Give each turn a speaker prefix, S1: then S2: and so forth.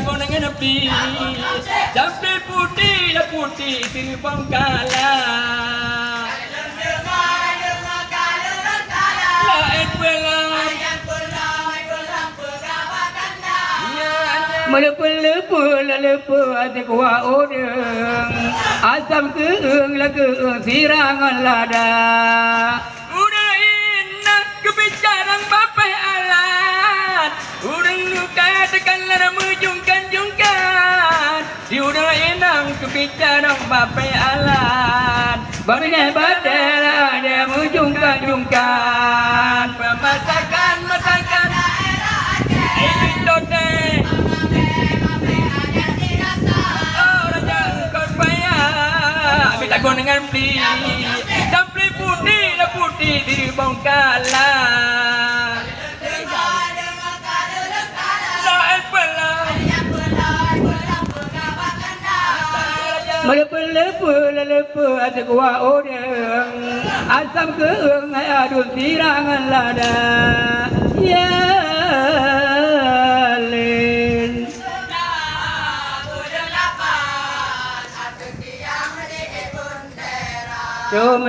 S1: takon dengan api sampai putih dah putih terbang kalah lain pulang melepuh hati kuat orang asam keung lah keung sirangan lada udah indah kebicaraan bapai alat udah luka tekan lara menjungkan udah indah kebicaraan bapai alat babinya badai dia menjungkan pemasakan takon dengan beli sampai putih dah putih di bongkalan lain pelang melepuh hati kuat orang asam keung adun sirangan lada ya len Jom